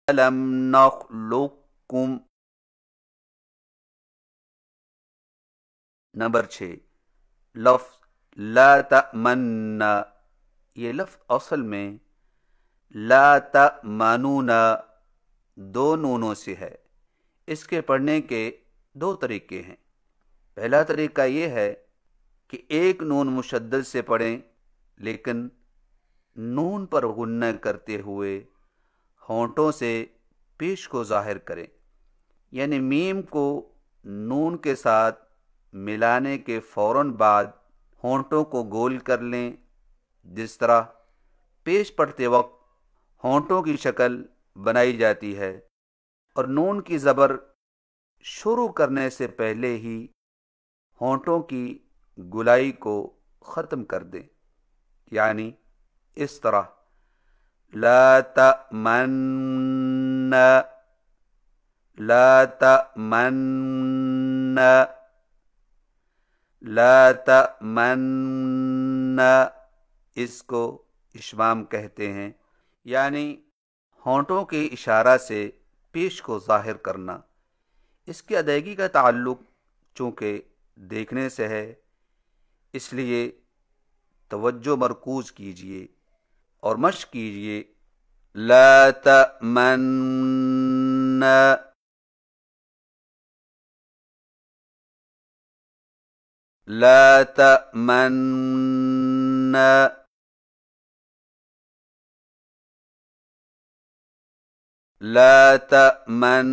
ألم نخلقكم. نمبر 6، لفظ لا تأمنا، یہ لفظ اصل میں لا تأمنونا دو نونوں سے ہے. اس کے پڑھنے کے دو طریقے ہیں. پہلا طریقہ یہ ہے کہ ایک نون مشدد سے پڑھیں لیکن نون پر غنہ کرتے ہوئے ہونٹوں سے پیش کو ظاہر کریں، یعنی میم کو نون کے ساتھ ملانے کے فوراً بعد ہونٹوں کو گول کر لیں، جس طرح پیش پڑھتے وقت ہونٹوں کی شکل بنائی جاتی ہے، اور نون کی زبر شروع کرنے سے پہلے ہی ہونٹوں کی گلائی کو ختم کر دیں، یعنی اس طرح لا تأمن، لا تأمن، لا تأمن. اس کو اشمام کہتے ہیں، یعنی ہونٹوں کے اشارہ سے پیش کو ظاہر کرنا. اس کی ادائیگی کا تعلق چونکہ دیکھنے سے ہے، اس لیے توجہ مرکوز کیجیے اور مشق کیجیے. لا تأمن، لا تأمن، لا تأمن.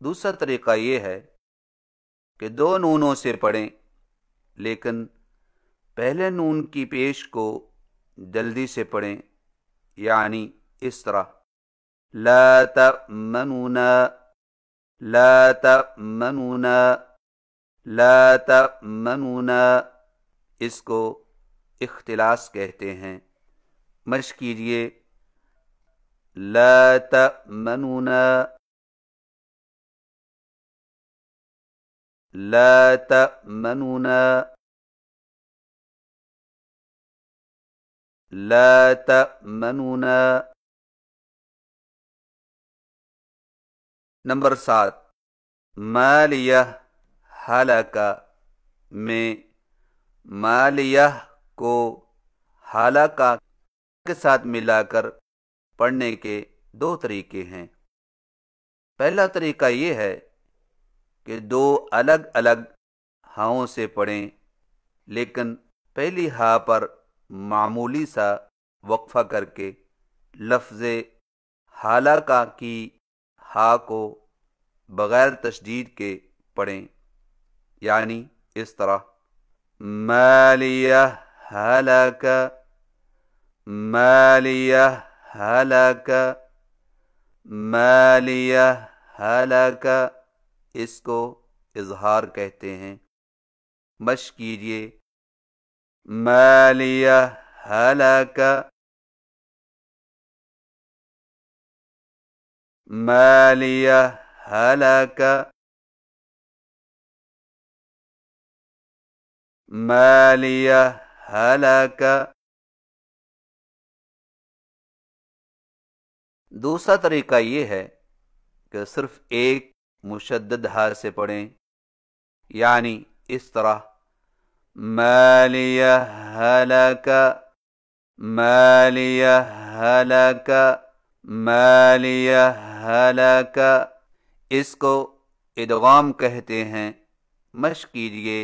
دوسرا طریقہ یہ ہے کہ دو نونوں سے پڑھیں لیکن پہلے نون کی پیش کو جلدی سے پڑھیں، یعنی اس طرح لا تأمنون، لا تأمنون، لا تأمنون. اس کو اختلاس کہتے ہیں. مشق کیجیے. لا تأمنون، لا تأمنون، لا تأمنون. نمبر 7، مالیہ حلقہ میں مالیہ کو حلقہ کے ساتھ ملا کر پڑھنے کے دو طریقے ہیں. پہلا طریقہ یہ ہے کہ دو الگ الگ ہاؤں سے پڑھیں لیکن پہلی ہا پر معمولی سا وقفہ کر کے لفظ حلقہ کی ہا کو بغیر تشدید کے پڑھیں، یعنی اس طرح مالیہ حلقہ، مالیہ حلقہ، مالیہ حلقہ. اس کو اظہار کہتے ہیں. مشق کیجیے. مالیہ حلقہ، مالیہ حلقہ، مالیہ حلقہ. دوسرا طریقہ یہ ہے کہ صرف ایک مشدد ہا سے پڑھیں، یعنی اس طرح مالیہ حلقہ، مالیہ حلقہ، مالیہ حلقہ. اس کو ادغام کہتے ہیں. مشق کیجیے.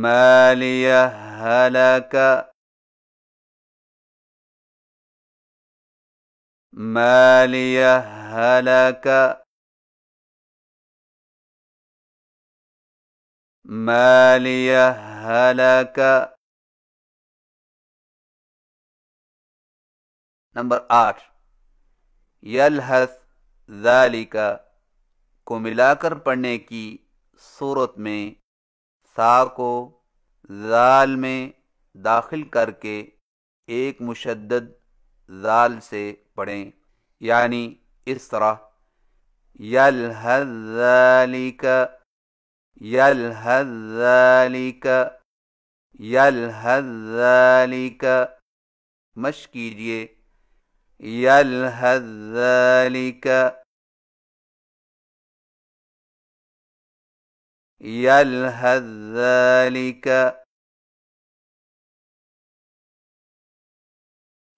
مالیہ حلقہ، مالیہ حلقہ، مالیہ حلقہ. نمبر 8، یلحظ ذالک کو ملا کر پڑھنے کی صورت میں سا کو ذال میں داخل کر کے ایک مشدد ذال سے پڑھیں، یعنی اس طرح یلحظ ذالک، یلحظ ذالک. یلحظ ذالک، مشق کیجئے، یلحظ ذالک، یلحظ ذالک،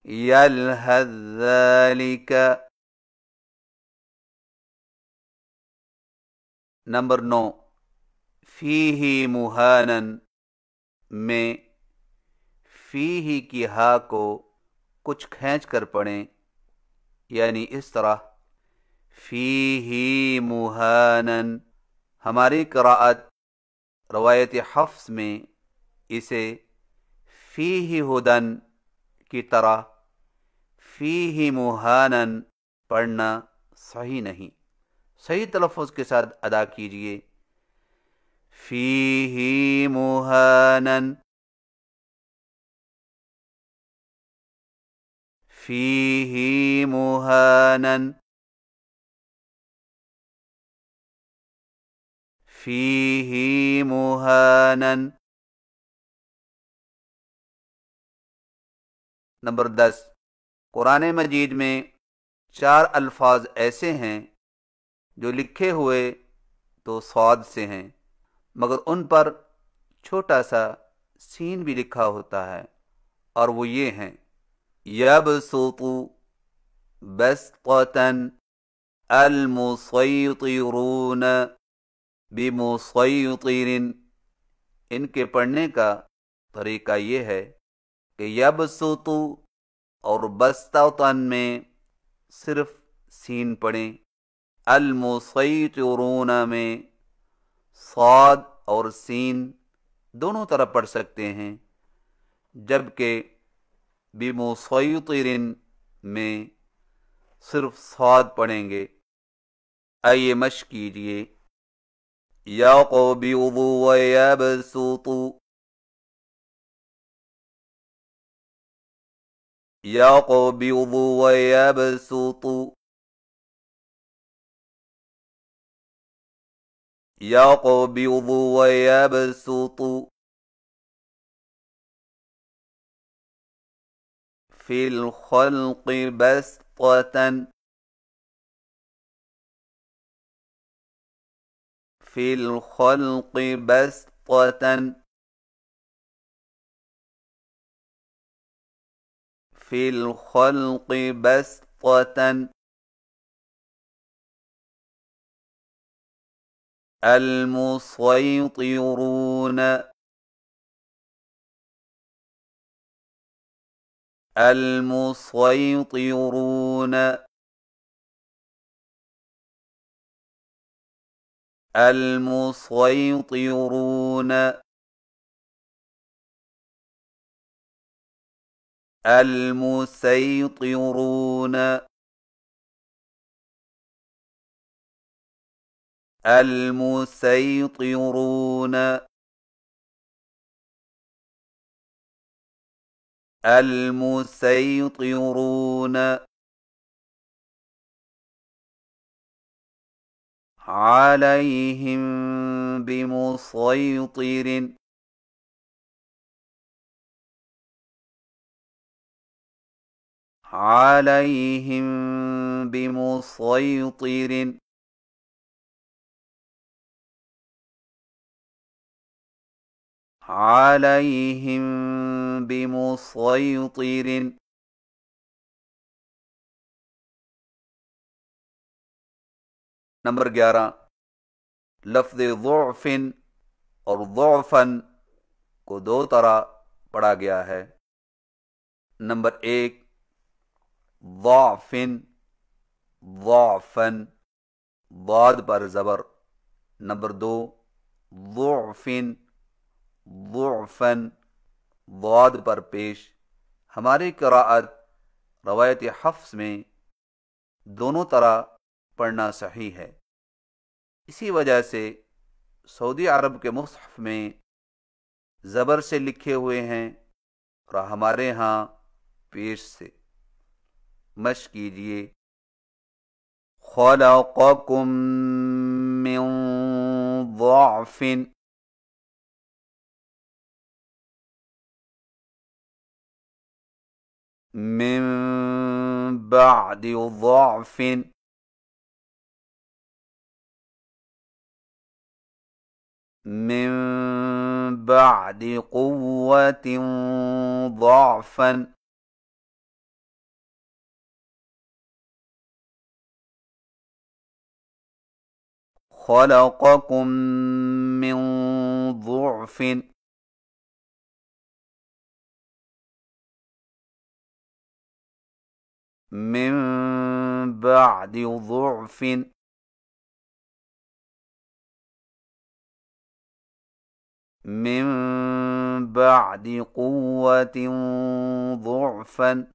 یلحظ ذالک۔ نمبر 9، فیہ مہانن میں فیہ کی ہا کو کچھ کھینچ کر پڑھیں، یعنی اس طرح فیہ مہانن۔ ہماری قراءت روایت حفص میں اسے فیہ ہدن کی طرح فیہ مہانن پڑھنا صحیح نہیں۔ صحیح تلفظ کے ساتھ ادا کیجئے، فیہ مہانن، فیہ مہانن، فیہ مہانن۔ نمبر 10، قرآن مجید میں 4 الفاظ ایسے ہیں جو لکھے ہوئے تو صاد سے ہیں، مگر ان پر چھوٹا سا سین بھی لکھا ہوتا ہے، اور وہ یہ ہیں: یبسط بسطۃ، المسیطرون بمسیطر۔ ان کے پڑھنے کا طریقہ یہ ہے کہ یبسط اور بسطۃ میں صرف سین پڑھیں، المسیطرون میں صاد اور سین دونوں طرف پڑھ سکتے ہیں، جبکہ بمسیطر میں صرف صاد پڑھیں گے۔ آئیے مشق کیجئے، یقبض ویبسط، یقبض ویبسط، یقبض ویبسط۔ فی الخلق بسطۃ، فی الخلق بسطۃ، فی الخلق بسطۃ۔ المسیطرون، المسیطرون، المسیطرون، المسیطرون، المسیطرون، المسیطرون۔ علیہم بمسیطر، علیہم بمسیطر، علیہم بمسیطر۔ نمبر 11، لفظ ضعف اور ضعفن کو 2 طرح پڑھا گیا ہے۔ نمبر 1، ضعفن، ضعفن، ضاد پر زبر۔ نمبر 2، ضعفن، ضعفن، ضاد پر پیش۔ ہماری قراءت روایت حفص میں دونوں طرح پڑھنا صحیح ہے۔ اسی وجہ سے سعودی عرب کے مصحف میں زبر سے لکھے ہوئے ہیں اور ہمارے ہاں پیش سے۔ مشق کیجئے، خلقکم من ضعف، من بعد ضعف من بعد قوة ضعفا خلقكم من ضعف من بعد ضعف من بعد قوة ضعفا